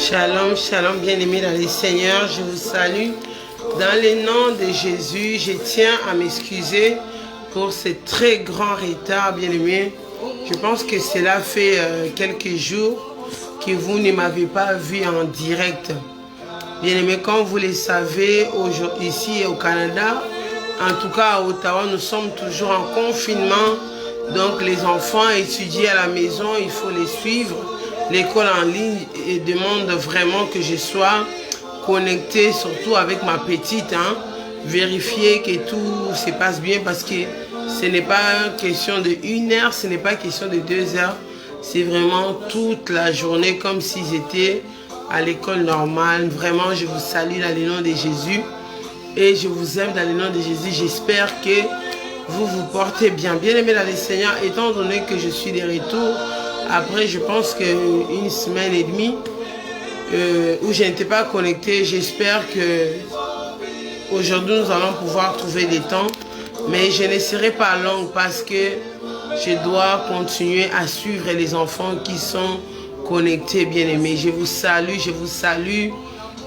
Shalom, shalom, bien-aimés dans les Seigneurs, je vous salue. Dans le nom de Jésus, je tiens à m'excuser pour ce très grand retard, bien-aimés. Je pense que cela fait quelques jours que vous ne m'avez pas vu en direct. Bien-aimés, comme vous le savez, ici au Canada, en tout cas à Ottawa, nous sommes toujours en confinement. Donc les enfants étudient à la maison, il faut les suivre. L'école en ligne demande vraiment que je sois connecté, surtout avec ma petite. Vérifier que tout se passe bien parce que ce n'est pas question de 1 heure, ce n'est pas question de 2 heures. C'est vraiment toute la journée comme s'ils étaient à l'école normale. Vraiment, je vous salue dans le nom de Jésus. Et je vous aime dans le nom de Jésus. J'espère que vous vous portez bien. Bien-aimés dans le Seigneur, étant donné que je suis de retour, après je pense qu'une semaine et demie où je n'étais pas connecté, j'espère que aujourd'hui nous allons pouvoir trouver des temps. Mais je ne serai pas longue parce que je dois continuer à suivre les enfants qui sont connectés, bien-aimés. Je vous salue, je vous salue.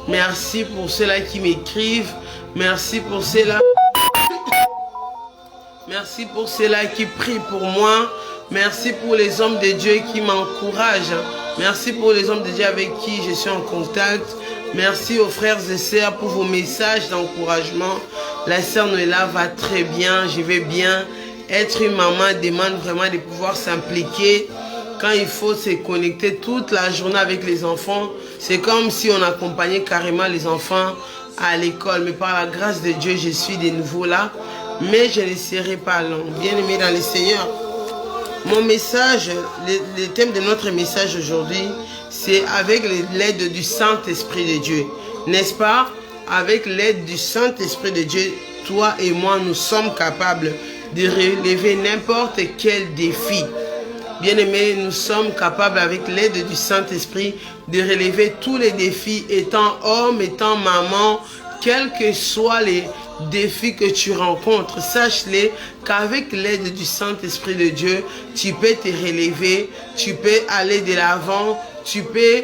Merci pour ceux-là qui m'écrivent. Merci pour ceux-là. Merci pour ceux-là qui prient pour moi. Merci pour les hommes de Dieu qui m'encouragent. Merci pour les hommes de Dieu avec qui je suis en contact. Merci aux frères et sœurs pour vos messages d'encouragement. La sœur Noëlla va très bien, je vais bien. Être une maman demande vraiment de pouvoir s'impliquer. Quand il faut se connecter toute la journée avec les enfants, c'est comme si on accompagnait carrément les enfants à l'école. Mais par la grâce de Dieu, je suis de nouveau là. Mais je ne serai pas long. Bien-aimés dans le Seigneur, mon message, le thème de notre message aujourd'hui, c'est avec l'aide du Saint-Esprit de Dieu. N'est-ce pas? Avec l'aide du Saint-Esprit de Dieu, toi et moi, nous sommes capables de relever n'importe quel défi. Bien-aimés, nous sommes capables avec l'aide du Saint-Esprit de relever tous les défis, étant homme, étant maman, quels que soient les défis que tu rencontres, sache-les qu'avec l'aide du Saint-Esprit de Dieu, tu peux te relever, tu peux aller de l'avant, tu peux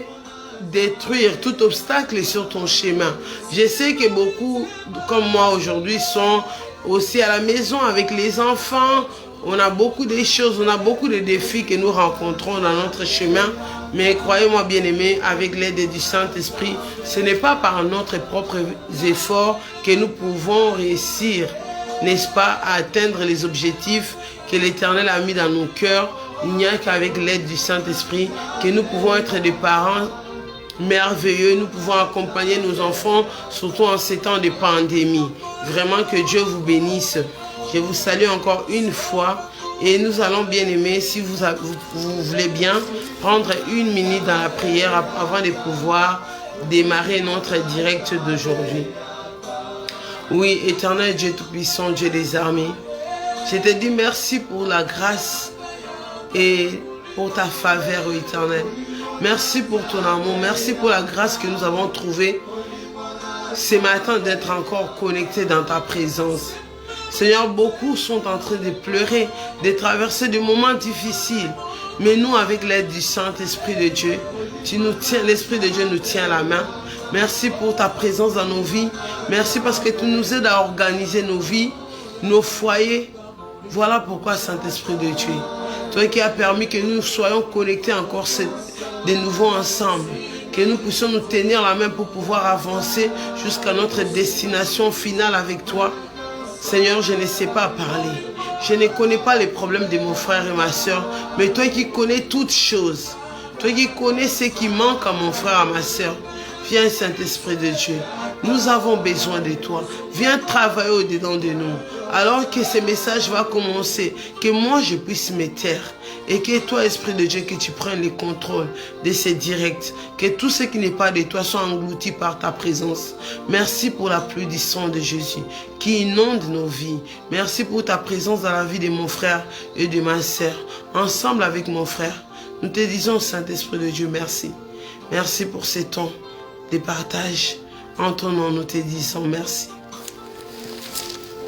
détruire tout obstacle sur ton chemin. Je sais que beaucoup, comme moi aujourd'hui, sont aussi à la maison avec les enfants. On a beaucoup de choses, on a beaucoup de défis que nous rencontrons dans notre chemin. Mais croyez-moi bien-aimés, avec l'aide du Saint-Esprit, ce n'est pas par notre propre effort que nous pouvons réussir, n'est-ce pas, à atteindre les objectifs que l'Éternel a mis dans nos cœurs. Il n'y a qu'avec l'aide du Saint-Esprit que nous pouvons être des parents merveilleux. Nous pouvons accompagner nos enfants, surtout en ces temps de pandémie. Vraiment que Dieu vous bénisse. Je vous salue encore une fois et nous allons bien aimer, si vous voulez bien, prendre 1 minute dans la prière avant de pouvoir démarrer notre direct d'aujourd'hui. Oui, éternel Dieu Tout-Puissant, Dieu des armées, je te dis merci pour la grâce et pour ta faveur, oh éternel. Merci pour ton amour, merci pour la grâce que nous avons trouvée ce matin d'être encore connectés dans ta présence. Seigneur, beaucoup sont en train de pleurer, de traverser des moments difficiles. Mais nous, avec l'aide du Saint-Esprit de Dieu, l'Esprit de Dieu nous tient la main. Merci pour ta présence dans nos vies. Merci parce que tu nous aides à organiser nos vies, nos foyers. Voilà pourquoi, Saint-Esprit de Dieu, toi qui as permis que nous soyons connectés encore de nouveau ensemble, que nous puissions nous tenir la main pour pouvoir avancer jusqu'à notre destination finale avec toi. Seigneur, je ne sais pas parler. Je ne connais pas les problèmes de mon frère et ma soeur. Mais toi qui connais toutes choses. Toi qui connais ce qui manque à mon frère et à ma soeur. Viens, Saint-Esprit de Dieu. Nous avons besoin de toi. Viens travailler au-dedans de nous. Alors que ce message va commencer, que moi je puisse me taire. Et que toi, Esprit de Dieu, que tu prennes le contrôle de ces directs. Que tout ce qui n'est pas de toi soit englouti par ta présence. Merci pour la pluie du sang de Jésus qui inonde nos vies. Merci pour ta présence dans la vie de mon frère et de ma sœur. Ensemble avec mon frère, nous te disons, Saint-Esprit de Dieu, merci. Merci pour ces temps de partage. En ton nom, nous te disons merci.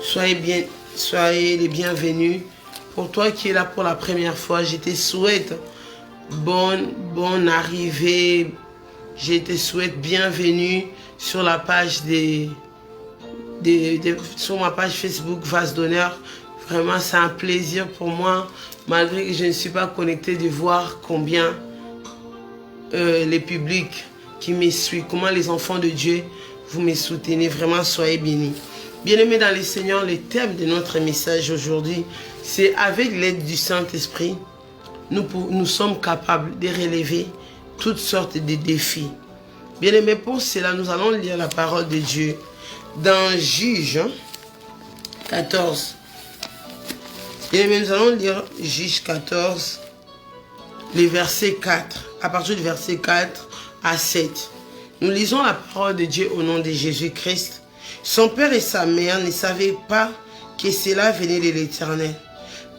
Soyez les bienvenus. Pour toi qui es là pour la première fois, je te souhaite bonne arrivée, Je te souhaite bienvenue sur la page sur ma page Facebook Vase d'honneur. Vraiment, c'est un plaisir pour moi, malgré que je ne suis pas connecté, de voir combien les publics qui me suivent, comment les enfants de Dieu, vous me soutenez. Vraiment, soyez bénis. Bien-aimés dans le Seigneur, le thème de notre message aujourd'hui, c'est avec l'aide du Saint-Esprit, nous sommes capables de relever toutes sortes de défis. Bien-aimés, pour cela, nous allons lire la parole de Dieu dans Juge 14. Bien-aimés, nous allons lire Juge 14, les versets 4, à partir du verset 4 à 7. Nous lisons la parole de Dieu au nom de Jésus-Christ. Son père et sa mère ne savaient pas que cela venait de l'Éternel,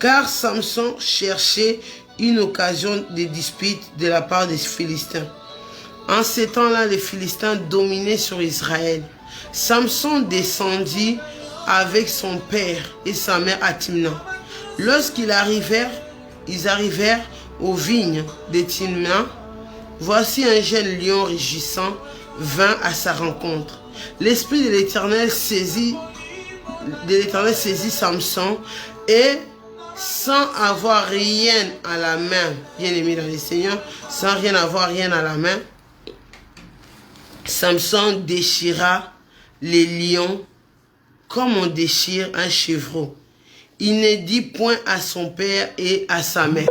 car Samson cherchait une occasion de dispute de la part des Philistins. En ce temps-là, les Philistins dominaient sur Israël. Samson descendit avec son père et sa mère à Timna. Lorsqu'ils arrivèrent aux vignes de Timna, voici un jeune lion rugissant vint à sa rencontre. L'esprit de l'Éternel saisit Samson et sans avoir rien à la main, bien aimé dans le Seigneur, sans rien avoir rien à la main, Samson déchira les lions comme on déchire un chevreau. Il ne dit point à son père et à sa mère.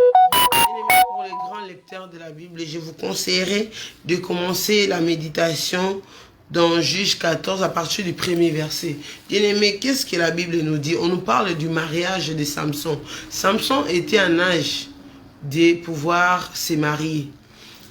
Pour les grands lecteurs de la Bible, je vous conseillerais de commencer la méditation dans Juge 14 à partir du premier verset. Bien-aimé, qu'est-ce que la Bible nous dit? On nous parle du mariage de Samson. Samson était en âge de pouvoir se marier.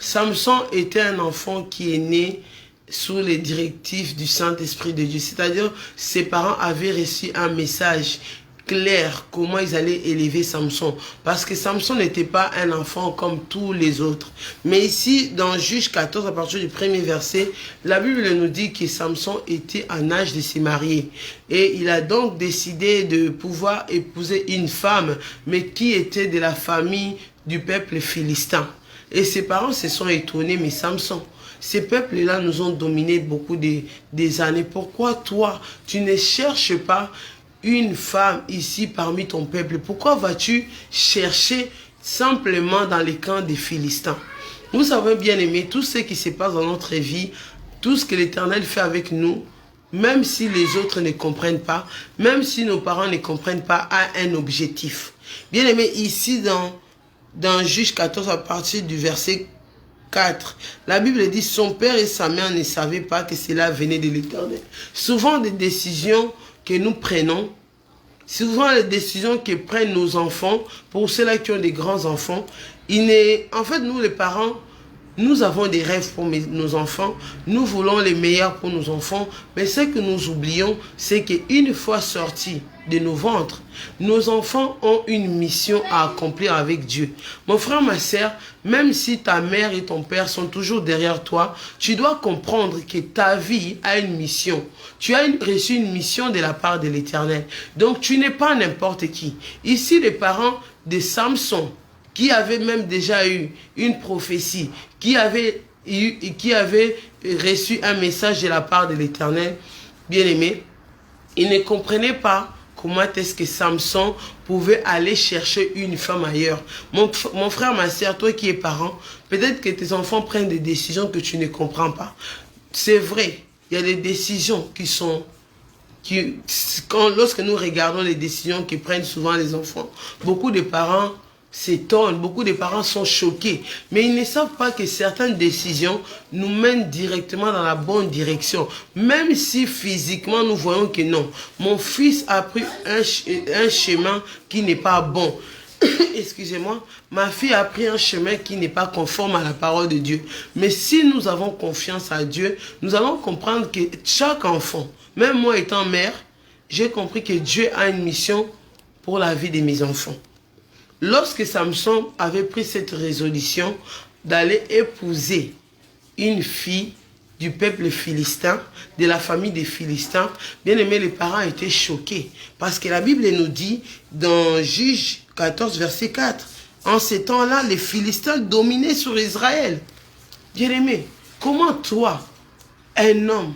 Samson était un enfant qui est né sous les directives du Saint-Esprit de Dieu. C'est-à-dire, ses parents avaient reçu un message clair comment ils allaient élever Samson, parce que Samson n'était pas un enfant comme tous les autres. Mais ici, dans Juge 14, à partir du premier verset, la Bible nous dit que Samson était en âge de se marier. Et il a donc décidé de pouvoir épouser une femme, mais qui était de la famille du peuple philistin. Et ses parents se sont étonnés, mais Samson, ces peuples-là nous ont dominé beaucoup des années. Pourquoi toi, tu ne cherches pas une femme ici parmi ton peuple? Pourquoi vas-tu chercher simplement dans les camps des Philistins? Nous savons bien aimé tout ce qui se passe dans notre vie, tout ce que l'Éternel fait avec nous, même si les autres ne comprennent pas, même si nos parents ne comprennent pas, a un objectif. Bien aimé, ici dans Juge 14 à partir du verset 4, la Bible dit son père et sa mère ne savaient pas que cela venait de l'Éternel. Souvent des décisions que nous prenons, souvent les décisions que prennent nos enfants, pour ceux-là qui ont des grands enfants, en fait, nous les parents, nous avons des rêves pour nos enfants, nous voulons les meilleurs pour nos enfants, mais ce que nous oublions, c'est qu'une fois sortis de nos ventres, nos enfants ont une mission à accomplir avec Dieu. Mon frère, ma sœur, même si ta mère et ton père sont toujours derrière toi, tu dois comprendre que ta vie a une mission. Tu as reçu une mission de la part de l'Éternel. Donc, tu n'es pas n'importe qui. Ici, les parents de Samson, qui avait même déjà eu une prophétie, qui avait reçu un message de la part de l'Éternel, bien-aimé, ils ne comprenaient pas comment est-ce que Samson pouvait aller chercher une femme ailleurs. Mon frère, ma soeur, toi qui es parent, peut-être que tes enfants prennent des décisions que tu ne comprends pas. C'est vrai, il y a des décisions lorsque nous regardons les décisions que prennent souvent les enfants, beaucoup de parents s'étonnent, beaucoup de parents sont choqués, mais ils ne savent pas que certaines décisions nous mènent directement dans la bonne direction, même si physiquement nous voyons que non, mon fils a pris un chemin qui n'est pas bon. Excusez-moi, ma fille a pris un chemin qui n'est pas conforme à la parole de Dieu. Mais si nous avons confiance à Dieu, nous allons comprendre que chaque enfant, même moi étant mère, j'ai compris que Dieu a une mission pour la vie de mes enfants. Lorsque Samson avait pris cette résolution d'aller épouser une fille du peuple philistin, de la famille des Philistins, bien aimé, les parents étaient choqués. Parce que la Bible nous dit, dans Juge 14, verset 4, en ces temps-là, les Philistins dominaient sur Israël. Bien aimé, Comment toi, un homme,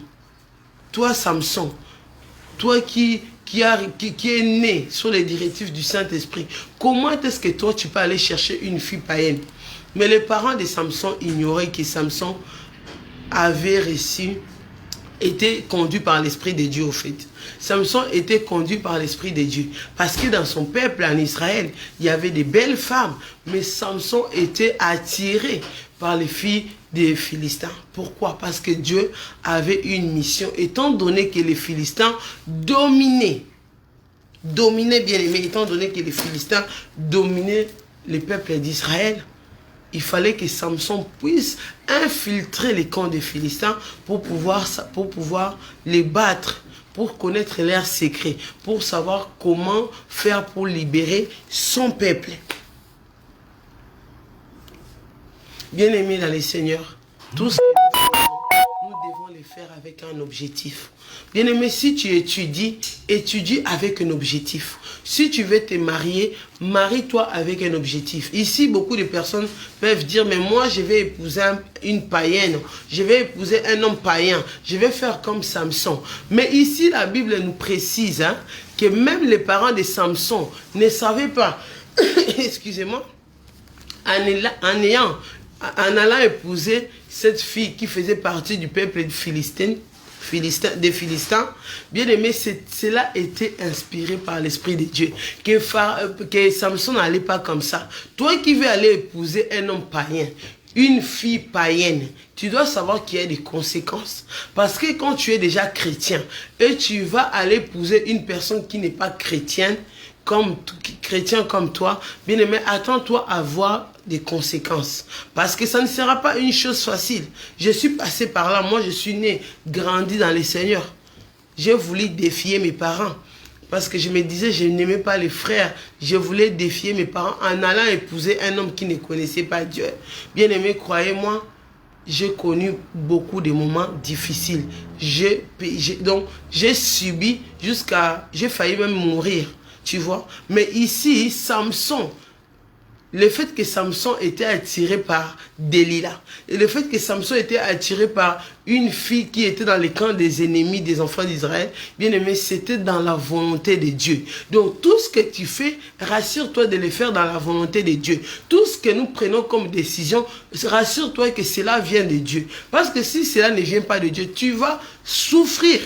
toi Samson, toi qui est né sur les directives du Saint-Esprit, comment est-ce que toi tu peux aller chercher une fille païenne? Mais les parents de Samson ignoraient que Samson avait reçu, était conduit par l'Esprit de Dieu au fait. Samson était conduit par l'Esprit de Dieu. Parce que dans son peuple en Israël, il y avait des belles femmes. Mais Samson était attiré par les filles des Philistins. Pourquoi? Parce que Dieu avait une mission. Étant donné que les Philistins dominaient bien aimé, étant donné que les Philistins dominaient les peuples d'Israël, il fallait que Samson puisse infiltrer les camps des Philistins pour pouvoir les battre, pour connaître leurs secrets, pour savoir comment faire pour libérer son peuple. Bien-aimés dans les seigneurs, tout ce que nous devons les faire avec un objectif. Bien-aimé, si tu étudies, étudie avec un objectif. Si tu veux te marier, marie-toi avec un objectif. Ici, beaucoup de personnes peuvent dire, mais moi, je vais épouser une païenne. Je vais épouser un homme païen. Je vais faire comme Samson. Mais ici, la Bible nous précise que même les parents de Samson ne savaient pas, excusez-moi, en allant épouser cette fille qui faisait partie du peuple des Philistins, bien aimé, cela était inspiré par l'Esprit de Dieu. Que Samson n'allait pas comme ça. Toi qui veux aller épouser un homme païen, une fille païenne, tu dois savoir qu'il y a des conséquences. Parce que quand tu es déjà chrétien et tu vas aller épouser une personne qui n'est pas chrétienne comme toi, bien aimé, attends-toi à voir des conséquences. Parce que ça ne sera pas une chose facile. Je suis passé par là. Moi, je suis né, grandi dans les Seigneurs. J'ai voulu défier mes parents. Parce que je me disais, je n'aimais pas les frères. Je voulais défier mes parents en allant épouser un homme qui ne connaissait pas Dieu. Bien aimé, croyez-moi, j'ai connu beaucoup de moments difficiles. Donc, j'ai subi j'ai failli même mourir. Tu vois? Mais ici, Samson, le fait que Samson était attiré par Delilah, et le fait que Samson était attiré par une fille qui était dans les camps des ennemis des enfants d'Israël, bien aimé, c'était dans la volonté de Dieu. Donc tout ce que tu fais, rassure-toi de le faire dans la volonté de Dieu. Tout ce que nous prenons comme décision, rassure-toi que cela vient de Dieu. Parce que si cela ne vient pas de Dieu, tu vas souffrir.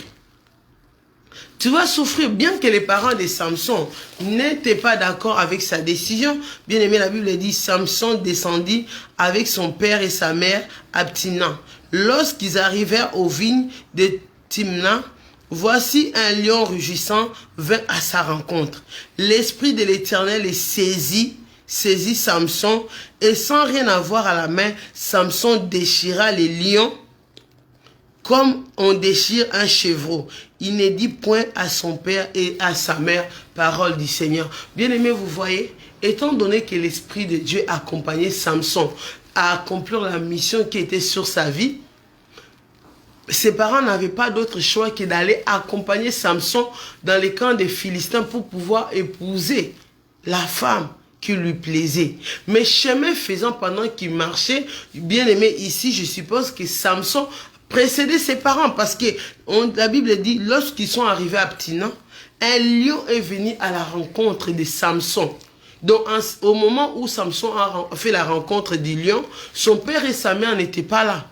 Tu vas souffrir, bien que les parents de Samson n'étaient pas d'accord avec sa décision. Bien aimé, la Bible dit, Samson descendit avec son père et sa mère à Timna. Lorsqu'ils arrivèrent aux vignes de Timna, voici un lion rugissant vint à sa rencontre. L'esprit de l'Éternel est saisit Samson, et sans rien avoir à la main, Samson déchira les lions comme on déchire un chevreau. Il ne dit point à son père et à sa mère, parole du Seigneur. Bien-aimé, vous voyez, étant donné que l'Esprit de Dieu accompagnait Samson à accomplir la mission qui était sur sa vie, ses parents n'avaient pas d'autre choix que d'aller accompagner Samson dans les camps des Philistins pour pouvoir épouser la femme qui lui plaisait. Mais chemin faisant, pendant qu'il marchait, bien-aimé, ici, je suppose que Samson précédait ses parents, parce que la Bible dit, lorsqu'ils sont arrivés à Ptina, un lion est venu à la rencontre de Samson. Donc, au moment où Samson a fait la rencontre du lion, son père et sa mère n'étaient pas là.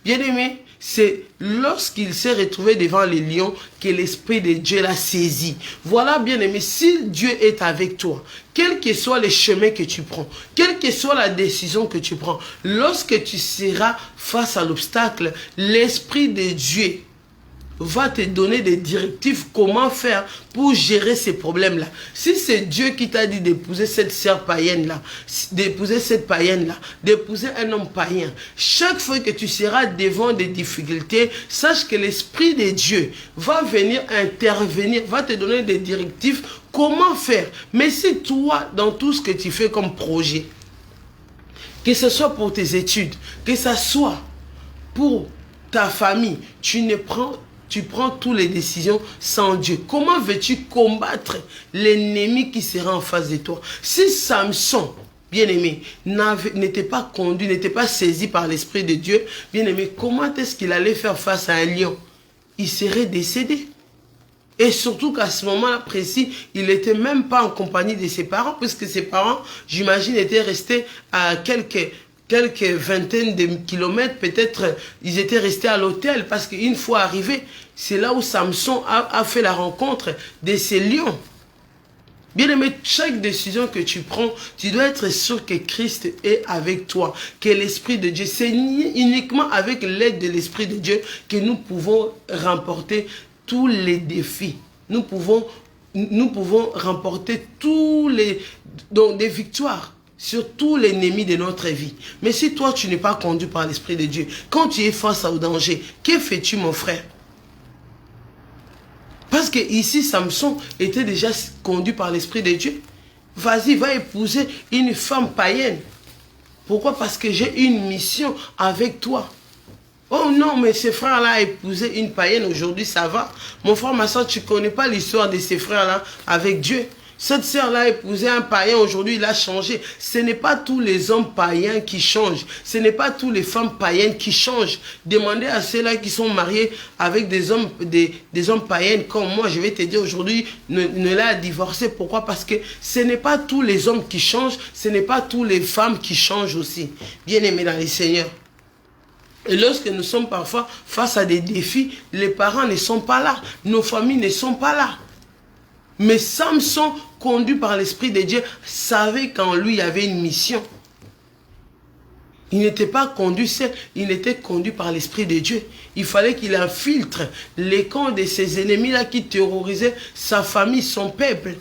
Bien aimé, c'est lorsqu'il s'est retrouvé devant les lions que l'Esprit de Dieu l'a saisi. Voilà, bien aimé, si Dieu est avec toi, quel que soit le chemin que tu prends, quelle que soit la décision que tu prends, lorsque tu seras face à l'obstacle, l'Esprit de Dieu va te donner des directives comment faire pour gérer ces problèmes-là. Si c'est Dieu qui t'a dit d'épouser cette sœur païenne-là, d'épouser cette païenne-là, d'épouser un homme païen, chaque fois que tu seras devant des difficultés, sache que l'Esprit de Dieu va venir intervenir, va te donner des directives comment faire. Mais si toi, dans tout ce que tu fais comme projet, que ce soit pour tes études, que ce soit pour ta famille, tu prends toutes les décisions sans Dieu. Comment veux-tu combattre l'ennemi qui sera en face de toi? Si Samson bien-aimé, n'était pas conduit, n'était pas saisi par l'Esprit de Dieu, bien-aimé, comment est-ce qu'il allait faire face à un lion? Il serait décédé. Et surtout qu'à ce moment-là précis, il n'était même pas en compagnie de ses parents, puisque ses parents, j'imagine, étaient restés à quelques vingtaines de kilomètres, peut-être ils étaient restés à l'hôtel, parce qu'une fois arrivé, c'est là où Samson a fait la rencontre de ces lions. Bien-aimé, chaque décision que tu prends, tu dois être sûr que Christ est avec toi, que l'Esprit de Dieu, c'est uniquement avec l'aide de l'Esprit de Dieu que nous pouvons remporter tous les défis. Nous pouvons remporter des victoires sur tous les ennemis de notre vie. Mais si toi, tu n'es pas conduit par l'Esprit de Dieu, quand tu es face au danger, que fais-tu, mon frère? Parce que ici, Samson était déjà conduit par l'Esprit de Dieu. Vas-y, va épouser une femme païenne. Pourquoi? Parce que j'ai une mission avec toi. Oh non, mais ce frère-là a épousé une païenne aujourd'hui, ça va. Mon frère, ma soeur, tu ne connais pas l'histoire de ces frères-là avec Dieu. Cette sœur-là a épousé un païen, aujourd'hui il a changé. Ce n'est pas tous les hommes païens qui changent. Ce n'est pas toutes les femmes païennes qui changent. Demandez à ceux-là qui sont mariés avec des hommes païennes comme moi. Je vais te dire aujourd'hui, ne l'a divorcé. Pourquoi? Parce que ce n'est pas tous les hommes qui changent. Ce n'est pas toutes les femmes qui changent aussi. Bien-aimés dans les Seigneurs. Et lorsque nous sommes parfois face à des défis, les parents ne sont pas là. Nos familles ne sont pas là. Mais Samson, conduit par l'Esprit de Dieu, savait qu'en lui, il y avait une mission. Il n'était pas conduit seul, il était conduit par l'Esprit de Dieu. Il fallait qu'il infiltre les camps de ses ennemis-là qui terrorisaient sa famille, son peuple.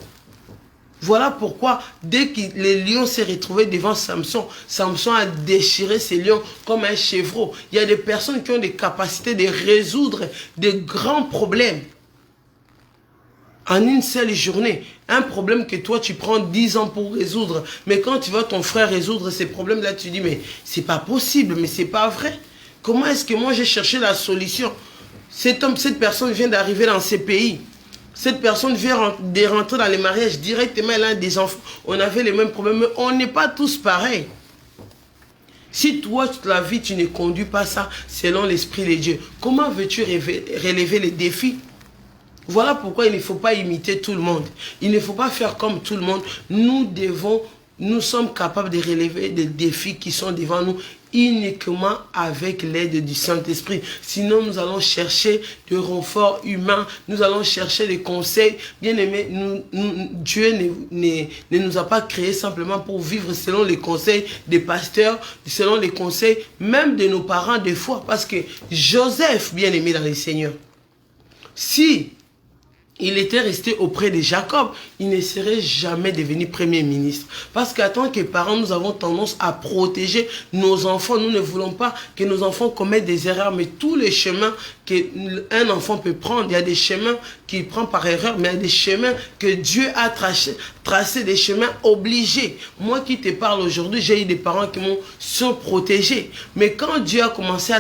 Voilà pourquoi, dès que les lions s'est retrouvé devant Samson, Samson a déchiré ces lions comme un chevreau. Il y a des personnes qui ont des capacités de résoudre de grands problèmes. En une seule journée, un problème que toi tu prends 10 ans pour résoudre, mais quand tu vois ton frère résoudre ces problèmes-là, tu dis mais c'est pas possible, mais c'est pas vrai. Comment est-ce que moi j'ai cherché la solution? Cette personne vient d'arriver dans ces pays. Cette personne vient de rentrer dans les mariages directement, elle a des enfants. On avait les mêmes problèmes, mais on n'est pas tous pareils. Si toi, toute la vie, tu ne conduis pas ça selon l'Esprit de Dieu, comment veux-tu relever les défis? Voilà pourquoi il ne faut pas imiter tout le monde. Il ne faut pas faire comme tout le monde. Nous sommes capables de relever des défis qui sont devant nous uniquement avec l'aide du Saint-Esprit. Sinon, nous allons chercher de renforts humains. Nous allons chercher des conseils. Bien aimé, Dieu ne nous a pas créés simplement pour vivre selon les conseils des pasteurs, selon les conseils même de nos parents des fois. Parce que Joseph, bien aimé dans les Seigneurs, si il était resté auprès de Jacob, il ne serait jamais devenu premier ministre. Parce qu'en tant que parents, nous avons tendance à protéger nos enfants. Nous ne voulons pas que nos enfants commettent des erreurs, mais tous les chemins qu'un enfant peut prendre, il y a des chemins qu'il prend par erreur, mais il y a des chemins que Dieu a tracés, des chemins obligés. Moi qui te parle aujourd'hui, j'ai eu des parents qui m'ont surprotégé. Mais quand Dieu a commencé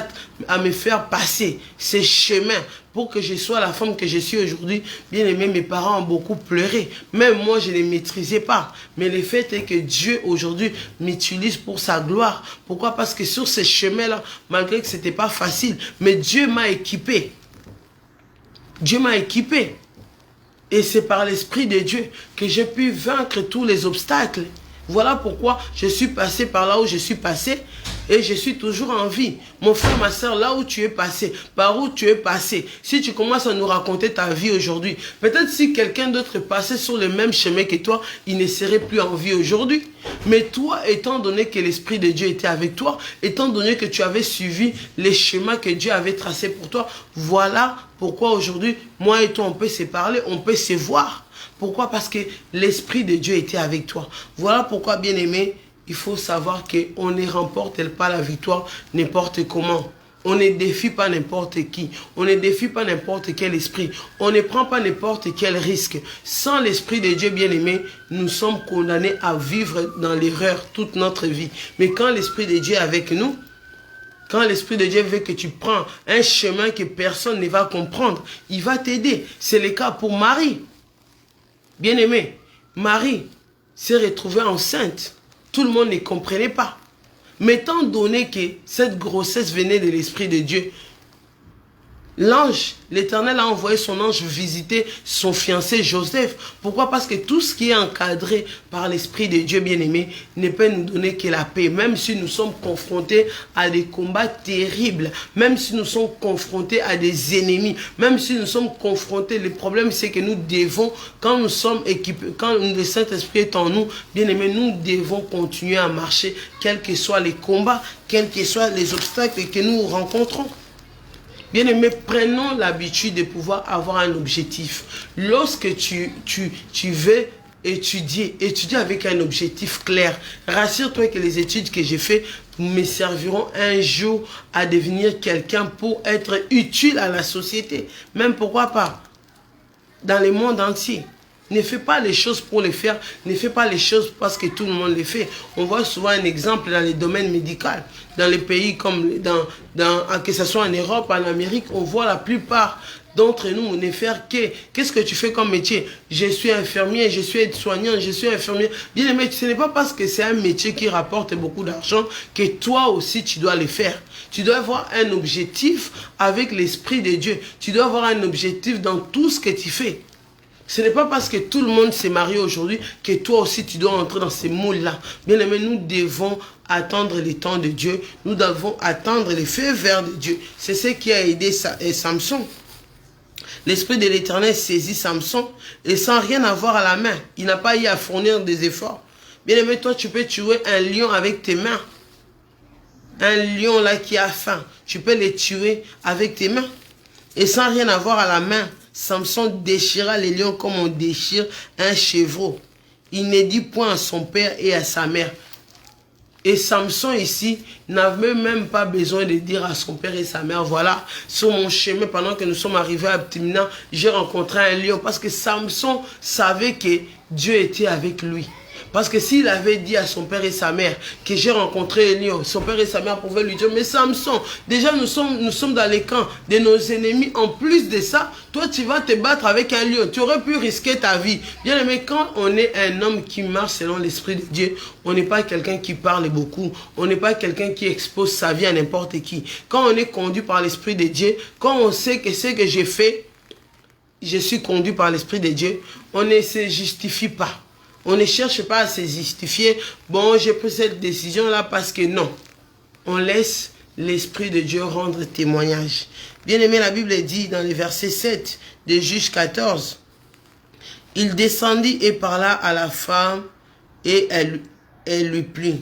à me faire passer ces chemins, pour que je sois la femme que je suis aujourd'hui, bien aimé, mes parents ont beaucoup pleuré. Même moi, je ne maîtrisais pas. Mais le fait est que Dieu, aujourd'hui, m'utilise pour sa gloire. Pourquoi? Parce que sur ces chemins-là, malgré que ce n'était pas facile, mais Dieu m'a équipé. Dieu m'a équipé. Et c'est par l'Esprit de Dieu que j'ai pu vaincre tous les obstacles. Voilà pourquoi je suis passé par là où je suis passé et je suis toujours en vie. Mon frère, ma soeur, là où tu es passé, par où tu es passé, si tu commences à nous raconter ta vie aujourd'hui, peut-être si quelqu'un d'autre passait sur le même chemin que toi, il ne serait plus en vie aujourd'hui. Mais toi, étant donné que l'Esprit de Dieu était avec toi, étant donné que tu avais suivi les chemins que Dieu avait tracés pour toi, voilà pourquoi aujourd'hui, moi et toi, on peut se parler, on peut se voir. Pourquoi? Parce que l'Esprit de Dieu était avec toi. Voilà pourquoi, bien aimé, il faut savoir qu'on ne remporte pas la victoire n'importe comment. On ne défie pas n'importe qui. On ne défie pas n'importe quel esprit. On ne prend pas n'importe quel risque. Sans l'Esprit de Dieu, bien aimé, nous sommes condamnés à vivre dans l'erreur toute notre vie. Mais quand l'Esprit de Dieu est avec nous, quand l'Esprit de Dieu veut que tu prends un chemin que personne ne va comprendre, il va t'aider. C'est le cas pour Marie. Bien-aimé, Marie s'est retrouvée enceinte. tout le monde ne comprenait pas. Mais étant donné que cette grossesse venait de l'Esprit de Dieu, l'ange, l'Éternel a envoyé son ange visiter son fiancé Joseph. Pourquoi? Parce que tout ce qui est encadré par l'Esprit de Dieu bien-aimé ne peut nous donner que la paix. Même si nous sommes confrontés à des combats terribles, même si nous sommes confrontés à des ennemis, même si nous sommes confrontés, le problème c'est que nous devons, quand nous sommes équipés, quand le Saint-Esprit est en nous, bien-aimé, nous devons continuer à marcher, quels que soient les combats, quels que soient les obstacles que nous rencontrons. Bien-aimé, prenons l'habitude de pouvoir avoir un objectif. Lorsque tu veux étudier avec un objectif clair. Rassure-toi que les études que j'ai faites me serviront un jour à devenir quelqu'un pour être utile à la société. Même pourquoi pas dans le monde entier. Ne fais pas les choses pour les faire. Ne fais pas les choses parce que tout le monde les fait. On voit souvent un exemple dans les domaines médicaux. Dans les pays comme que ce soit en Europe, en Amérique, on voit la plupart d'entre nous ne faire qu'est-ce que tu fais comme métier? Je suis infirmier, je suis aide-soignant, je suis infirmier. Bien aimé, ce n'est pas parce que c'est un métier qui rapporte beaucoup d'argent que toi aussi tu dois le faire. Tu dois avoir un objectif avec l'Esprit de Dieu. Tu dois avoir un objectif dans tout ce que tu fais. Ce n'est pas parce que tout le monde s'est marié aujourd'hui que toi aussi tu dois entrer dans ces moules-là. Bien aimé, nous devons attendre les temps de Dieu. Nous devons attendre les feux verts de Dieu. C'est ce qui a aidé Samson. L'Esprit de l'Éternel saisit Samson et sans rien avoir à la main. Il n'a pas eu à fournir des efforts. Bien aimé, toi tu peux tuer un lion avec tes mains. Un lion là qui a faim, tu peux le tuer avec tes mains. Et sans rien avoir à la main, Samson déchira les lions comme on déchire un chevreau. Il ne dit point à son père et à sa mère. Et Samson ici n'avait même pas besoin de dire à son père et sa mère, voilà, sur mon chemin, pendant que nous sommes arrivés à Timna, j'ai rencontré un lion. Parce que Samson savait que Dieu était avec lui. Parce que s'il avait dit à son père et sa mère que j'ai rencontré un lion, son père et sa mère pouvaient lui dire, mais Samson, déjà nous sommes dans les camps de nos ennemis. En plus de ça, toi tu vas te battre avec un lion. Tu aurais pu risquer ta vie. Bien aimé, quand on est un homme qui marche selon l'Esprit de Dieu, on n'est pas quelqu'un qui parle beaucoup. On n'est pas quelqu'un qui expose sa vie à n'importe qui. Quand on est conduit par l'Esprit de Dieu, quand on sait que ce que j'ai fait, je suis conduit par l'Esprit de Dieu, on ne se justifie pas. On ne cherche pas à se justifier. Bon, j'ai pris cette décision-là parce que non. On laisse l'Esprit de Dieu rendre témoignage. Bien aimé, la Bible dit dans le verset 7 de Juge 14. Il descendit et parla à la femme et elle lui plut.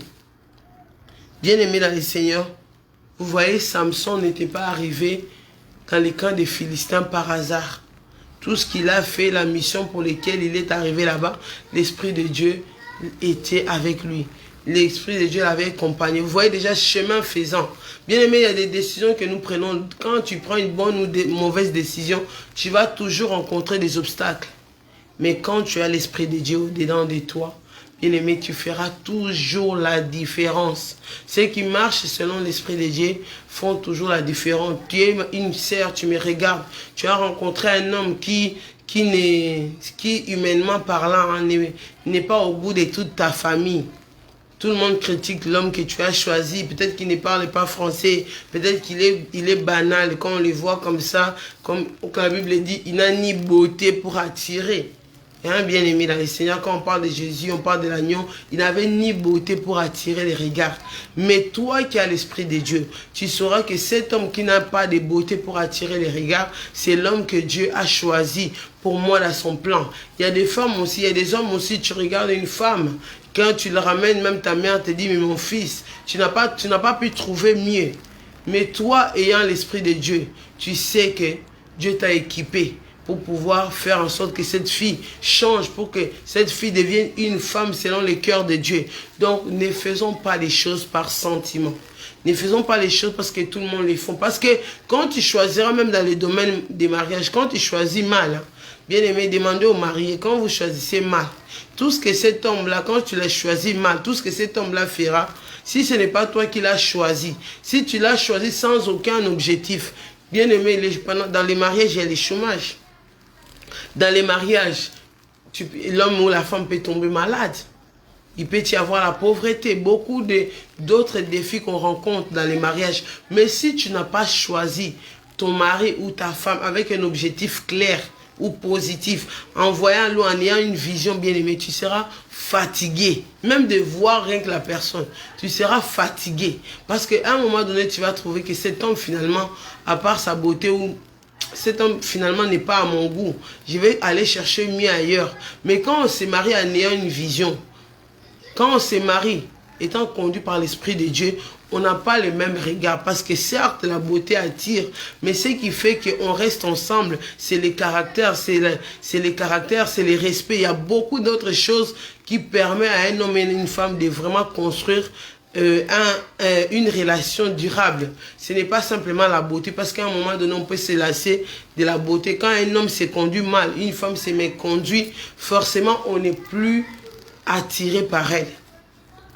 Bien aimé dans le Seigneur, vous voyez, Samson n'était pas arrivé dans les camps des Philistins par hasard. Tout ce qu'il a fait, la mission pour laquelle il est arrivé là-bas, l'Esprit de Dieu était avec lui. L'Esprit de Dieu l'avait accompagné. Vous voyez déjà, chemin faisant. Bien aimé, il y a des décisions que nous prenons. Quand tu prends une bonne ou une mauvaise décision, tu vas toujours rencontrer des obstacles. Mais quand tu as l'Esprit de Dieu au-dedans de toi, bien aimé, tu feras toujours la différence. Ceux qui marchent selon l'Esprit de Dieu font toujours la différence. Tu es une sœur, tu me regardes. Tu as rencontré un homme qui humainement parlant, hein, n'est pas au bout de toute ta famille. Tout le monde critique l'homme que tu as choisi. Peut-être qu'il ne parle pas français. Peut-être qu'il est banal. Quand on le voit comme ça, comme la Bible dit, il n'a ni beauté pour attirer. Hein, bien aimé dans le Seigneur, quand on parle de Jésus, on parle de l'agneau, il n'avait ni beauté pour attirer les regards. Mais toi qui as l'Esprit de Dieu, tu sauras que cet homme qui n'a pas de beauté pour attirer les regards, c'est l'homme que Dieu a choisi pour moi dans son plan. Il y a des femmes aussi, il y a des hommes aussi, tu regardes une femme, quand tu le ramènes, même ta mère te dit, mais mon fils, tu n'as pas pu trouver mieux. Mais toi, ayant l'Esprit de Dieu, tu sais que Dieu t'a équipé pour pouvoir faire en sorte que cette fille change, pour que cette fille devienne une femme selon le cœur de Dieu. Donc, ne faisons pas les choses par sentiment. Ne faisons pas les choses parce que tout le monde les fait. Parce que quand tu choisiras, même dans le domaine des mariages, quand tu choisis mal, hein, bien aimé, demandez aux mariés, quand vous choisissez mal, tout ce que cet homme-là, quand tu l'as choisi mal, tout ce que cet homme-là fera, si ce n'est pas toi qui l'as choisi, si tu l'as choisi sans aucun objectif, bien aimé, dans les mariages, il y a les chômages. Dans les mariages, l'homme ou la femme peut tomber malade. Il peut y avoir la pauvreté, beaucoup d'autres défis qu'on rencontre dans les mariages. Mais si tu n'as pas choisi ton mari ou ta femme avec un objectif clair ou positif, en voyant l'eau, en ayant une vision bien aimée, tu seras fatigué. Même de voir rien que la personne, tu seras fatigué. Parce qu'à un moment donné, tu vas trouver que cet homme finalement, à part sa beauté ou cet homme finalement n'est pas à mon goût, je vais aller chercher mieux ailleurs. Mais quand on se marie en ayant une vision, quand on se marie étant conduit par l'Esprit de Dieu, on n'a pas le même regard. Parce que certes, la beauté attire, mais ce qui fait qu'on reste ensemble, c'est les caractères, c'est les caractères, c'est les respects. Il y a beaucoup d'autres choses qui permettent à un homme et une femme de vraiment construire une relation durable. Ce n'est pas simplement la beauté, parce qu'à un moment donné, on peut se lasser de la beauté. Quand un homme se conduit mal, une femme se méconduit, forcément, on n'est plus attiré par elle.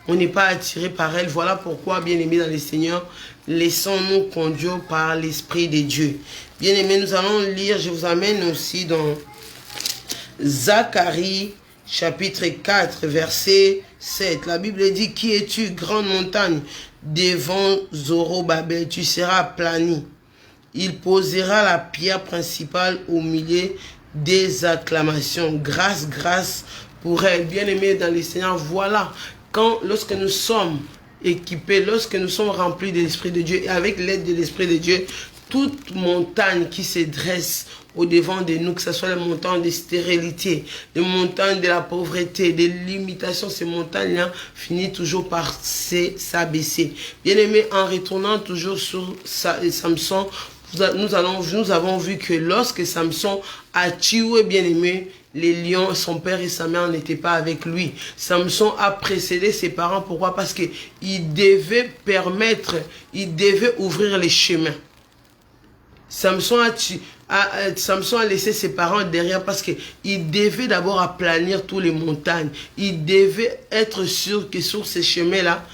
On n'est pas attiré par elle. Voilà pourquoi, bien-aimés dans le Seigneur, laissons-nous conduire par l'Esprit de Dieu. Bien-aimés, nous allons lire, je vous amène aussi dans Zacharie, chapitre 4, verset 7. La Bible dit, « Qui es-tu, grande montagne, devant Zorobabel? Tu seras aplani. Il posera la pierre principale au milieu des acclamations. Grâce, grâce pour elle. » Bien-aimés dans le Seigneur, voilà. Lorsque nous sommes équipés, lorsque nous sommes remplis de l'Esprit de Dieu et avec l'aide de l'Esprit de Dieu, toute montagne qui se dresse au-devant de nous, que ce soit les montagnes de stérilité, les montagnes de la pauvreté, des limitations, ces montagnes-là finissent toujours par s'abaisser. Bien-aimés, en retournant toujours sur Samson, nous avons vu que lorsque Samson a tué, bien-aimé, les lions, son père et sa mère n'étaient pas avec lui. Samson a précédé ses parents. Pourquoi? Parce qu'il devait ouvrir les chemins. Samson a laissé ses parents derrière parce qu'il devait d'abord aplanir toutes les montagnes. Il devait être sûr que sur ces chemins-là,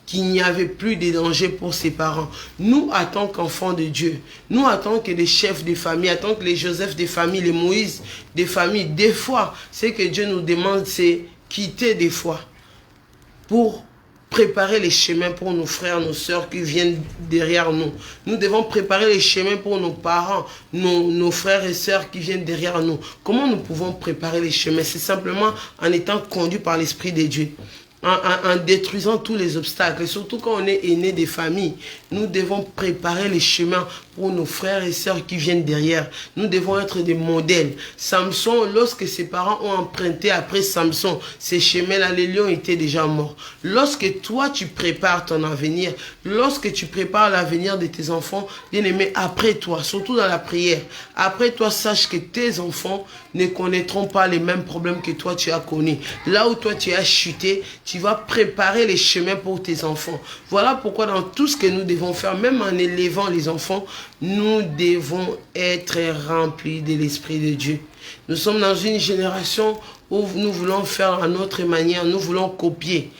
qu'il n'y avait plus de danger pour ses parents. Nous, en tant qu'enfants de Dieu, nous, en tant que les chefs de famille, en tant que les Joseph des familles, les Moïse des familles, des fois, ce que Dieu nous demande, c'est quitter des fois pour préparer les chemins pour nos frères, nos sœurs qui viennent derrière nous. Nous devons préparer les chemins pour nos parents, nos frères et sœurs qui viennent derrière nous. Comment nous pouvons préparer les chemins? C'est simplement en étant conduits par l'Esprit de Dieu. En détruisant tous les obstacles, et surtout quand on est aîné des familles, nous devons préparer les chemins pour nos frères et sœurs qui viennent derrière. Nous devons être des modèles. Samson, lorsque ses parents ont emprunté après Samson ces chemins-là, les lions étaient déjà morts. Lorsque toi tu prépares ton avenir, lorsque tu prépares l'avenir de tes enfants, bien aimés, après toi, surtout dans la prière, après toi, sache que tes enfants ne connaîtront pas les mêmes problèmes que toi tu as connus. Là où toi tu as chuté, tu vas préparer les chemins pour tes enfants. Voilà pourquoi dans tout ce que nous devons faire, même en élevant les enfants, nous devons être remplis de l'Esprit de Dieu. Nous sommes dans une génération où nous voulons faire à notre manière, nous voulons copier.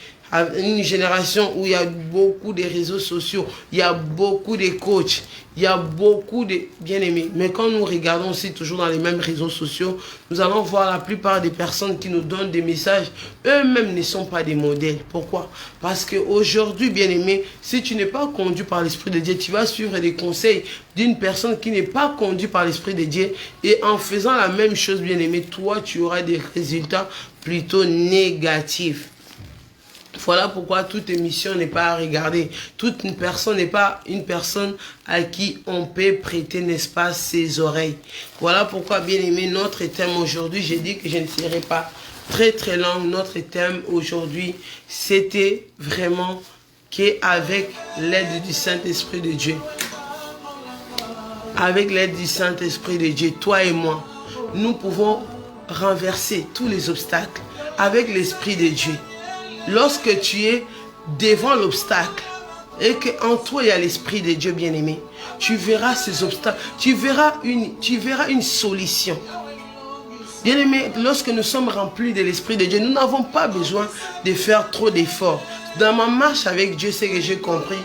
Une génération où il y a beaucoup de réseaux sociaux, il y a beaucoup de coachs, il y a beaucoup de bien-aimés. Mais quand nous regardons aussi toujours dans les mêmes réseaux sociaux, nous allons voir la plupart des personnes qui nous donnent des messages, eux-mêmes ne sont pas des modèles. Pourquoi? Parce qu'aujourd'hui, bien-aimé, si tu n'es pas conduit par l'Esprit de Dieu, tu vas suivre des conseils d'une personne qui n'est pas conduite par l'Esprit de Dieu. Et en faisant la même chose, bien-aimé, toi, tu auras des résultats plutôt négatifs. Voilà pourquoi toute émission n'est pas à regarder. Toute une personne n'est pas une personne à qui on peut prêter, n'est-ce pas, ses oreilles. Voilà pourquoi, bien aimé, notre thème aujourd'hui, j'ai dit que je ne serai pas très long. Notre thème aujourd'hui, c'était vraiment qu'avec l'aide du Saint-Esprit de Dieu, avec l'aide du Saint-Esprit de Dieu, toi et moi, nous pouvons renverser tous les obstacles avec l'Esprit de Dieu. Lorsque tu es devant l'obstacle et qu'en toi il y a l'Esprit de Dieu bien-aimé, tu verras ces obstacles, tu verras une solution. Bien-aimé, lorsque nous sommes remplis de l'Esprit de Dieu, nous n'avons pas besoin de faire trop d'efforts. Dans ma marche avec Dieu, c'est que j'ai compris.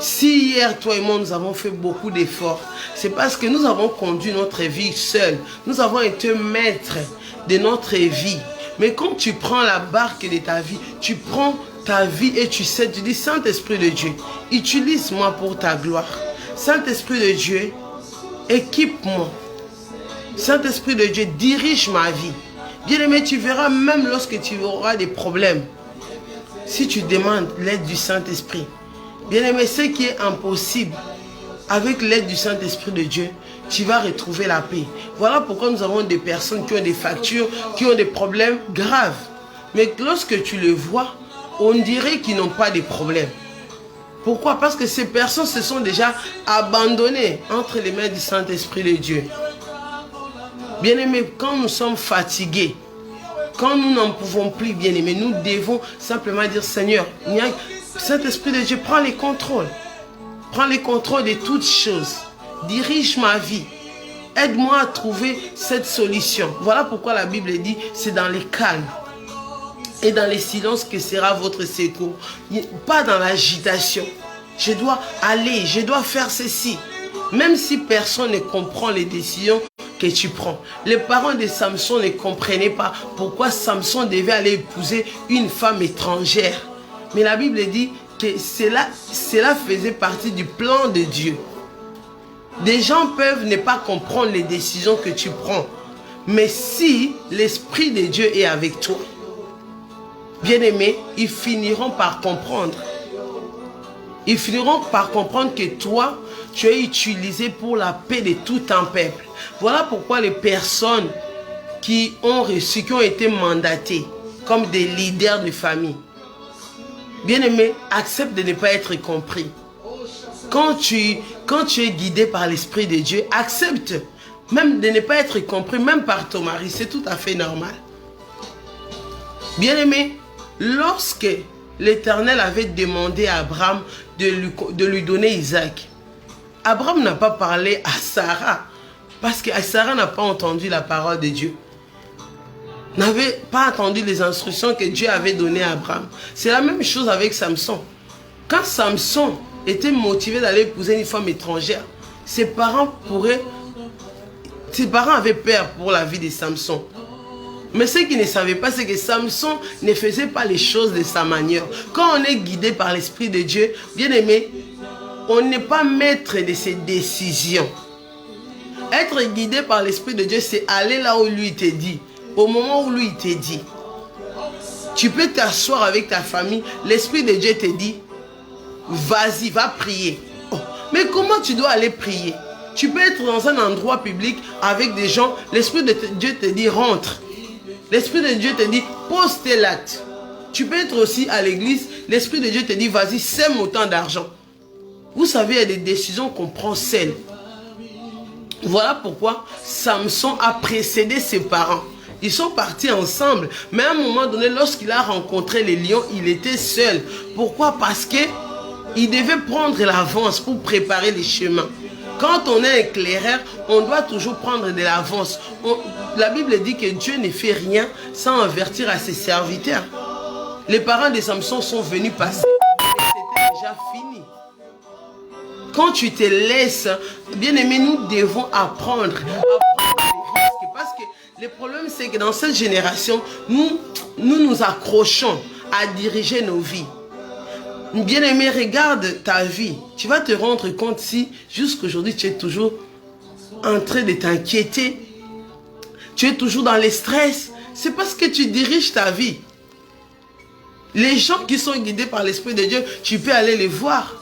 Si hier, toi et moi, nous avons fait beaucoup d'efforts, c'est parce que nous avons conduit notre vie seul. Nous avons été maîtres de notre vie. Mais quand tu prends la barque de ta vie, tu prends ta vie et tu sais, tu dis, Saint-Esprit de Dieu, utilise-moi pour ta gloire. Saint-Esprit de Dieu, équipe-moi. Saint-Esprit de Dieu, dirige ma vie. Bien-aimé, tu verras même lorsque tu auras des problèmes, si tu demandes l'aide du Saint-Esprit. Bien-aimé, ce qui est impossible, avec l'aide du Saint-Esprit de Dieu, tu vas retrouver la paix. Voilà pourquoi nous avons des personnes qui ont des factures, qui ont des problèmes graves. Mais lorsque tu le vois, on dirait qu'ils n'ont pas de problèmes. Pourquoi? Parce que ces personnes se sont déjà abandonnées entre les mains du Saint-Esprit de Dieu. Bien-aimés, quand nous sommes fatigués, quand nous n'en pouvons plus, bien-aimés, nous devons simplement dire, Seigneur, Saint-Esprit de Dieu, prends les contrôles. Prends les contrôles de toutes choses. Dirige ma vie. Aide-moi à trouver cette solution. Voilà pourquoi la Bible dit, c'est dans les calmes et dans les silences que sera votre secours. Pas dans l'agitation. Je dois aller, je dois faire ceci. Même si personne ne comprend les décisions que tu prends. Les parents de Samson ne comprenaient pas pourquoi Samson devait aller épouser une femme étrangère. Mais la Bible dit que cela faisait partie du plan de Dieu. Des gens peuvent ne pas comprendre les décisions que tu prends. Mais si l'Esprit de Dieu est avec toi, bien-aimés, ils finiront par comprendre. Ils finiront par comprendre que toi, tu es utilisé pour la paix de tout un peuple. Voilà pourquoi les personnes qui ont reçu, qui ont été mandatées comme des leaders de famille, bien-aimés, accepte de ne pas être compris. Quand tu es guidé par l'Esprit de Dieu, accepte même de ne pas être compris, même par ton mari. C'est tout à fait normal. Bien-aimé, lorsque l'Éternel avait demandé à Abraham de lui donner Isaac, Abraham n'a pas parlé à Sarah, parce que Sarah n'a pas entendu la parole de Dieu. N'avait pas entendu les instructions que Dieu avait données à Abraham. C'est la même chose avec Samson. Quand Samson était motivé d'aller épouser une femme étrangère, ses parents avaient peur pour la vie de Samson. Mais ce qu'ils ne savaient pas, c'est que Samson ne faisait pas les choses de sa manière. Quand on est guidé par l'Esprit de Dieu, bien aimé, on n'est pas maître de ses décisions. Être guidé par l'Esprit de Dieu, c'est aller là où lui te dit. Au moment où lui te dit. Tu peux t'asseoir avec ta famille. L'Esprit de Dieu te dit, vas-y, va prier. Oh, mais comment tu dois aller prier? Tu peux être dans un endroit public avec des gens. L'Esprit de Dieu te dit, rentre. L'Esprit de Dieu te dit, pose tes actes. Tu peux être aussi à l'église. L'Esprit de Dieu te dit, vas-y, sème autant d'argent. Vous savez, il y a des décisions qu'on prend seul. Voilà pourquoi Samson a précédé ses parents. Ils sont partis ensemble. Mais à un moment donné, lorsqu'il a rencontré les lions, il était seul. Pourquoi? Parce qu'il devait prendre l'avance pour préparer les chemins. Quand on est éclaireur, on doit toujours prendre de l'avance. La Bible dit que Dieu ne fait rien sans avertir à ses serviteurs. Les parents de Samson sont venus passer et c'était déjà fini. Quand tu te laisses, bien aimé, nous devons apprendre les risques. Parce que le problème, c'est que dans cette génération, nous accrochons à diriger nos vies. Bien aimé, regarde ta vie. Tu vas te rendre compte si jusqu'aujourd'hui tu es toujours en train de t'inquiéter. Tu es toujours dans le stress. C'est parce que tu diriges ta vie. Les gens qui sont guidés par l'Esprit de Dieu, tu peux aller les voir.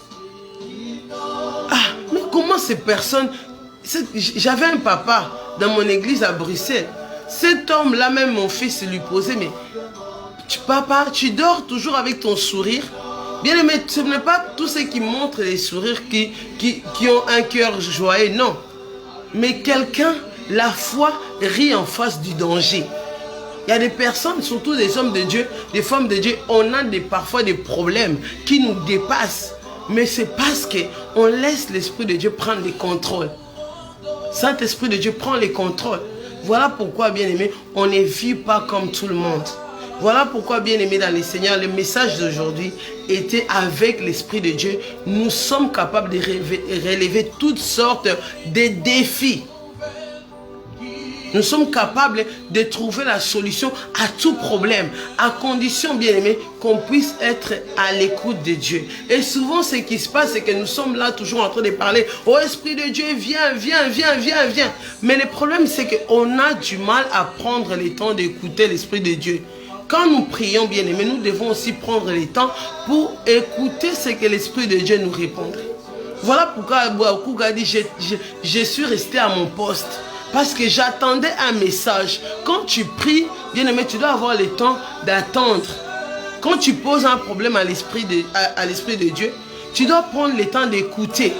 Ah, mais comment ces personnes... J'avais un papa dans mon église à Bruxelles. Cet homme-là, même mon fils lui posait, mais papa, tu dors toujours avec ton sourire? Bien aimé, ce n'est pas tous ceux qui montrent les sourires qui ont un cœur joyeux, non. Mais quelqu'un, la foi, rit en face du danger. Il y a des personnes, surtout des hommes de Dieu, des femmes de Dieu, on a parfois des problèmes qui nous dépassent. Mais c'est parce qu'on laisse l'Esprit de Dieu prendre les contrôles. Saint-Esprit de Dieu prend les contrôles. Voilà pourquoi, bien aimé, on ne vit pas comme tout le monde. Voilà pourquoi, bien aimé dans les Seigneurs, le message d'aujourd'hui était avec l'Esprit de Dieu. Nous sommes capables de relever toutes sortes de défis. Nous sommes capables de trouver la solution à tout problème, à condition, bien aimé, qu'on puisse être à l'écoute de Dieu. Et souvent, ce qui se passe, c'est que nous sommes là toujours en train de parler, « Oh Esprit de Dieu, viens, viens, viens, viens, viens. » Mais le problème, c'est qu'on a du mal à prendre le temps d'écouter l'Esprit de Dieu. Quand nous prions, bien aimé, nous devons aussi prendre le temps pour écouter ce que l'Esprit de Dieu nous répondrait. Voilà pourquoi Abouakou a dit, je suis resté à mon poste. Parce que j'attendais un message. Quand tu pries, bien aimé, tu dois avoir le temps d'attendre. Quand tu poses un problème à l'Esprit de Dieu, tu dois prendre le temps d'écouter.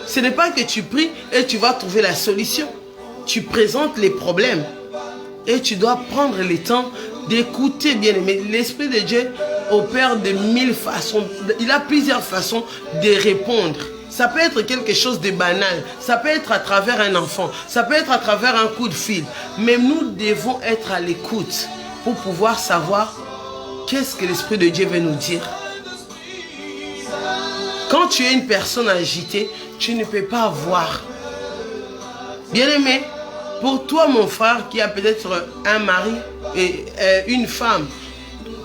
Ce n'est pas que tu pries et tu vas trouver la solution. Tu présentes les problèmes. Et tu dois prendre le temps d'écouter, bien aimé. L'Esprit de Dieu opère de 1000 façons. Il a plusieurs façons de répondre. Ça peut être quelque chose de banal, ça peut être à travers un enfant, ça peut être à travers un coup de fil. Mais nous devons être à l'écoute pour pouvoir savoir qu'est-ce que l'Esprit de Dieu veut nous dire. Quand tu es une personne agitée, tu ne peux pas voir. Bien-aimé, pour toi mon frère qui a peut-être un mari et une femme,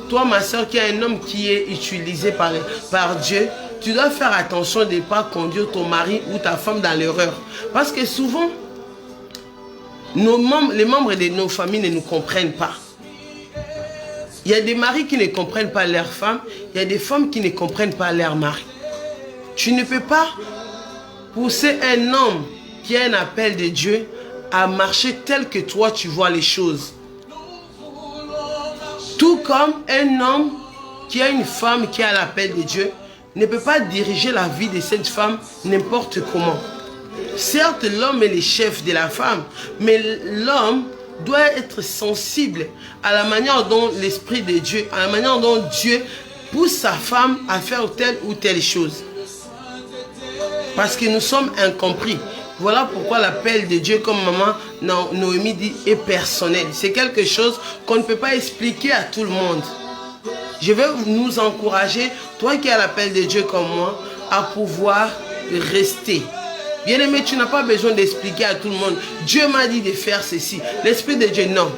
toi ma soeur qui a un homme qui est utilisé par Dieu, tu dois faire attention de ne pas conduire ton mari ou ta femme dans l'erreur. Parce que souvent, les membres de nos familles ne nous comprennent pas. Il y a des maris qui ne comprennent pas leur femme. Il y a des femmes qui ne comprennent pas leur mari. Tu ne peux pas pousser un homme qui a un appel de Dieu à marcher tel que toi tu vois les choses. Tout comme un homme qui a une femme qui a l'appel de Dieu ne peut pas diriger la vie de cette femme n'importe comment. Certes, l'homme est le chef de la femme, mais l'homme doit être sensible à la manière dont l'Esprit de Dieu, à la manière dont Dieu pousse sa femme à faire telle ou telle chose. Parce que nous sommes incompris. Voilà pourquoi l'appel de Dieu, comme maman Noémie dit, est personnel. C'est quelque chose qu'on ne peut pas expliquer à tout le monde. Je vais nous encourager, toi qui as l'appel de Dieu comme moi, à pouvoir rester. Bien-aimé, tu n'as pas besoin d'expliquer à tout le monde. Dieu m'a dit de faire ceci. L'Esprit de Dieu, non.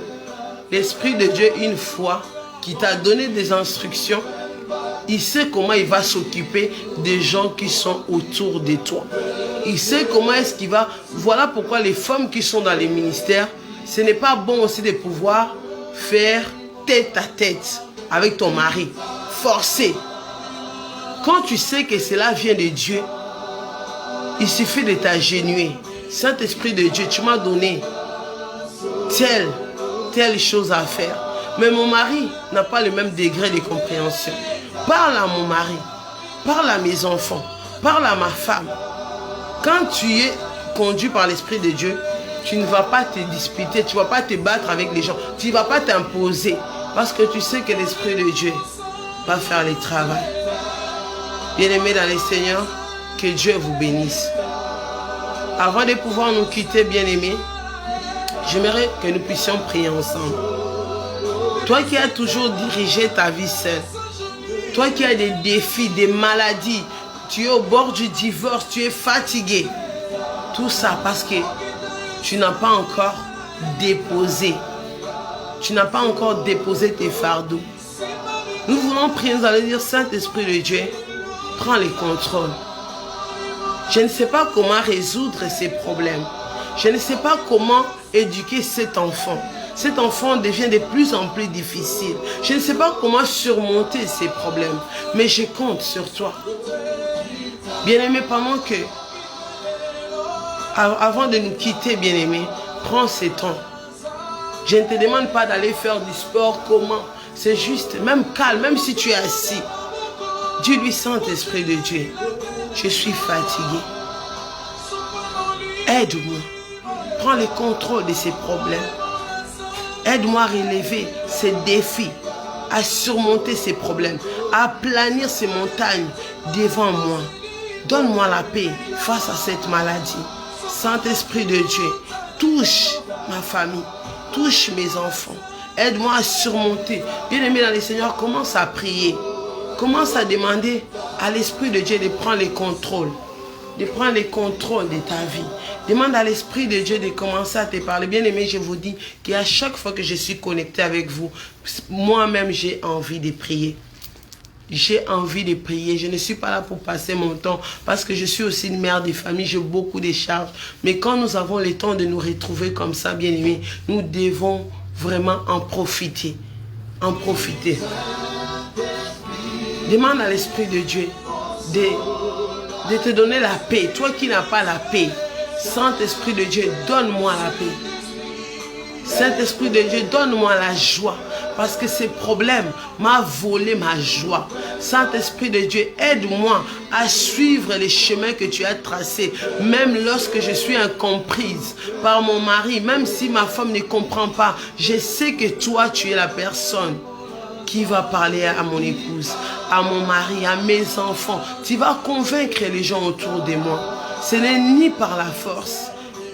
L'Esprit de Dieu, une fois qui t'a donné des instructions, il sait comment il va s'occuper des gens qui sont autour de toi. Il sait comment est-ce qu'il va... Voilà pourquoi les femmes qui sont dans les ministères, ce n'est pas bon aussi de pouvoir faire tête à tête avec ton mari, forcé. Quand tu sais que cela vient de Dieu, il suffit de t'agenouiller. Saint-Esprit de Dieu, tu m'as donné telle chose à faire. Mais mon mari n'a pas le même degré de compréhension. Parle à mon mari, parle à mes enfants, parle à ma femme. Quand tu es conduit par l'Esprit de Dieu, tu ne vas pas te disputer, tu ne vas pas te battre avec les gens, tu ne vas pas t'imposer. Parce que tu sais que l'Esprit de Dieu va faire le travail. Bien-aimés dans les Seigneurs, que Dieu vous bénisse. Avant de pouvoir nous quitter, bien-aimés, j'aimerais que nous puissions prier ensemble. Toi qui as toujours dirigé ta vie seule, toi qui as des défis, des maladies, tu es au bord du divorce, tu es fatigué. Tout ça parce que tu n'as pas encore déposé. Tu n'as pas encore déposé tes fardeaux. Nous voulons prier, nous allons dire, Saint-Esprit de Dieu, prends le contrôle. Je ne sais pas comment résoudre ces problèmes. Je ne sais pas comment éduquer cet enfant. Cet enfant devient de plus en plus difficile. Je ne sais pas comment surmonter ces problèmes. Mais je compte sur toi. Bien-aimé, pendant que, avant de nous quitter, bien-aimé, prends ce temps. Je ne te demande pas d'aller faire du sport, comment. C'est juste, même calme, même si tu es assis. Dis-lui, Saint-Esprit de Dieu, je suis fatigué. Aide-moi. Prends le contrôle de ces problèmes. Aide-moi à relever ces défis, à surmonter ces problèmes, à planir ces montagnes devant moi. Donne-moi la paix face à cette maladie. Saint-Esprit de Dieu, touche ma famille, touche mes enfants. Aide-moi à surmonter. Bien-aimé dans le Seigneur, commence à prier. Commence à demander à l'Esprit de Dieu de prendre le contrôle de prendre le contrôle de ta vie. Demande à l'Esprit de Dieu de commencer à te parler. Bien-aimé, je vous dis qu'à chaque fois que je suis connecté avec vous, moi-même, j'ai envie de prier. J'ai envie de prier. Je ne suis pas là pour passer mon temps parce que je suis aussi une mère de famille. J'ai beaucoup de charges. Mais quand nous avons le temps de nous retrouver comme ça, bien-aimés, nous devons vraiment en profiter. En profiter. Demande à l'Esprit de Dieu de te donner la paix. Toi qui n'as pas la paix, Saint-Esprit de Dieu, donne-moi la paix. Saint-Esprit de Dieu, donne-moi la joie. Parce que ces problèmes m'ont volé ma joie. Saint-Esprit de Dieu, aide-moi à suivre les chemins que tu as tracés. Même lorsque je suis incomprise par mon mari, même si ma femme ne comprend pas, je sais que toi, tu es la personne qui va parler à mon épouse, à mon mari, à mes enfants. Tu vas convaincre les gens autour de moi. Ce n'est ni par la force,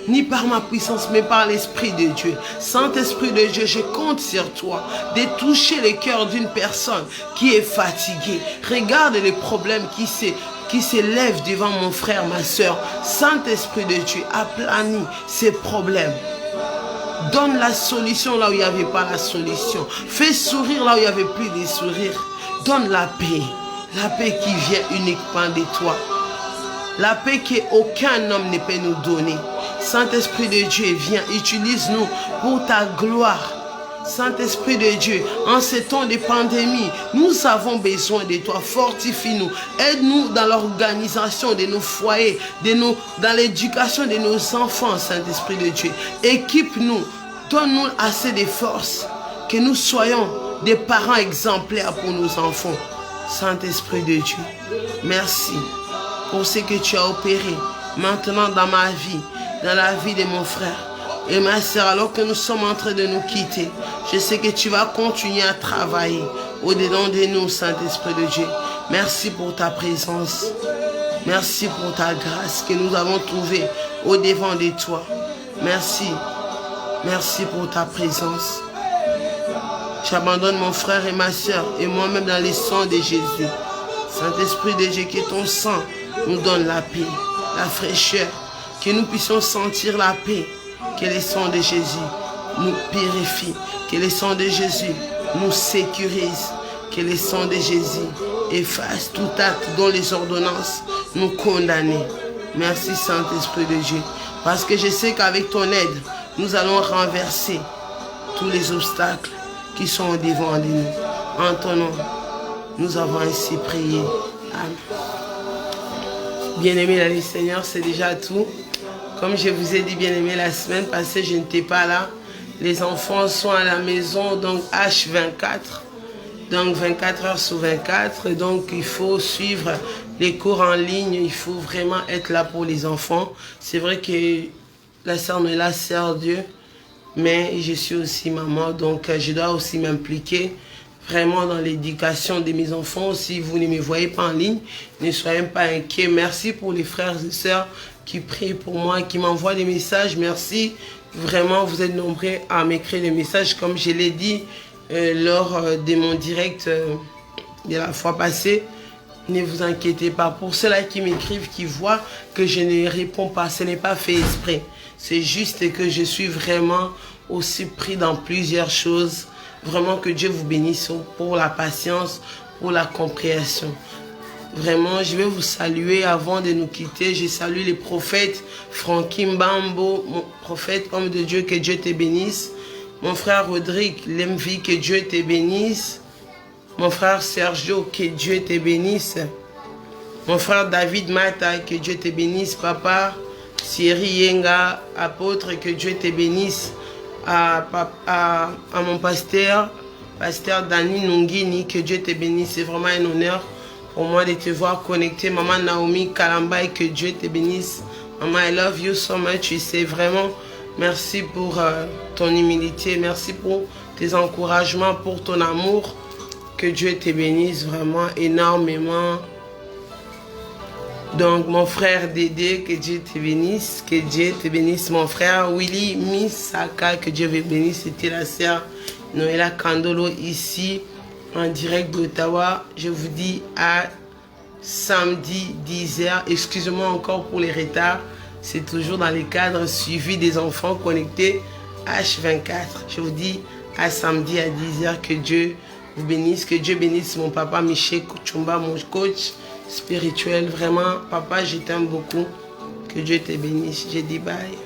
ni par ma puissance, mais par l'Esprit de Dieu. Saint-Esprit de Dieu, je compte sur toi de toucher le cœur d'une personne qui est fatiguée. Regarde les problèmes qui s'élèvent devant mon frère, ma soeur. Saint-Esprit de Dieu, aplanis ces problèmes. Donne la solution là où il n'y avait pas la solution. Fais sourire là où il n'y avait plus de sourire. Donne la paix qui vient uniquement de toi. La paix qu'aucun homme ne peut nous donner. Saint-Esprit de Dieu, viens, utilise-nous pour ta gloire. Saint-Esprit de Dieu, en ces temps de pandémie, nous avons besoin de toi. Fortifie-nous. Aide-nous dans l'organisation de nos foyers, dans l'éducation de nos enfants, Saint-Esprit de Dieu. Équipe-nous. Donne-nous assez de force. Que nous soyons des parents exemplaires pour nos enfants. Saint-Esprit de Dieu, merci pour ce que tu as opéré maintenant dans ma vie, dans la vie de mon frère et ma soeur, alors que nous sommes en train de nous quitter. Je sais que tu vas continuer à travailler au-dedans de nous, Saint-Esprit de Dieu. Merci pour ta présence. Merci pour ta grâce que nous avons trouvée au-devant de toi. Merci. Merci pour ta présence. J'abandonne mon frère et ma soeur et moi-même dans les sangs de Jésus. Saint-Esprit de Dieu, que ton sang nous donne la paix, la fraîcheur, que nous puissions sentir la paix, que le sang de Jésus nous purifie, que le sang de Jésus nous sécurise, que le sang de Jésus efface tout acte dont les ordonnances nous condamnent. Merci Saint-Esprit de Dieu, parce que je sais qu'avec ton aide, nous allons renverser tous les obstacles qui sont devant de nous. En ton nom, nous avons ainsi prié. Amen. Bien-aimés, le Seigneur, c'est déjà tout. Comme je vous ai dit, bien-aimés, la semaine passée, je n'étais pas là. Les enfants sont à la maison, donc H24. Donc 24 heures sur 24. Donc il faut suivre les cours en ligne. Il faut vraiment être là pour les enfants. C'est vrai que la sœur Noëlla sert Dieu. Mais je suis aussi maman, donc je dois aussi m'impliquer vraiment dans l'éducation de mes enfants. Si vous ne me voyez pas en ligne, ne soyez pas inquiets. Merci pour les frères et sœurs qui prient pour moi, qui m'envoient des messages. Merci. Vraiment, vous êtes nombreux à m'écrire des messages. Comme je l'ai dit lors de mon direct de la fois passée, ne vous inquiétez pas. Pour ceux-là qui m'écrivent, qui voient que je ne réponds pas, ce n'est pas fait exprès. C'est juste que je suis vraiment aussi pris dans plusieurs choses. Vraiment que Dieu vous bénisse pour la patience, pour la compréhension. Vraiment, je vais vous saluer avant de nous quitter. Je salue les prophètes, Francky Mbambo, mon prophète, homme de Dieu, que Dieu te bénisse. Mon frère Rodrigue Lemvi, que Dieu te bénisse. Mon frère Sergio, que Dieu te bénisse. Mon frère David Mata, que Dieu te bénisse, papa. Thierry Yenga, apôtre, que Dieu te bénisse. À mon pasteur Dani Nungini, que Dieu te bénisse. C'est vraiment un honneur pour moi de te voir connecté. Maman Naomi Kalamba, que Dieu te bénisse. Maman, I love you so much. Tu sais vraiment, merci pour ton humilité. Merci pour tes encouragements, pour ton amour. Que Dieu te bénisse vraiment énormément. Donc, mon frère Dédé, que Dieu te bénisse. Que Dieu te bénisse. Mon frère Willy Misaka, que Dieu te bénisse. C'était la sœur Noëlla Kandolo ici, en direct d'Ottawa. Je vous dis à samedi 10h. Excusez-moi encore pour les retards. C'est toujours dans les cadres suivis des enfants connectés H24. Je vous dis à samedi à 10h. Que Dieu vous bénisse. Que Dieu bénisse mon papa Michel Kuchumba, mon coach spirituel. Vraiment, papa, je t'aime beaucoup. Que Dieu te bénisse. Je dis bye.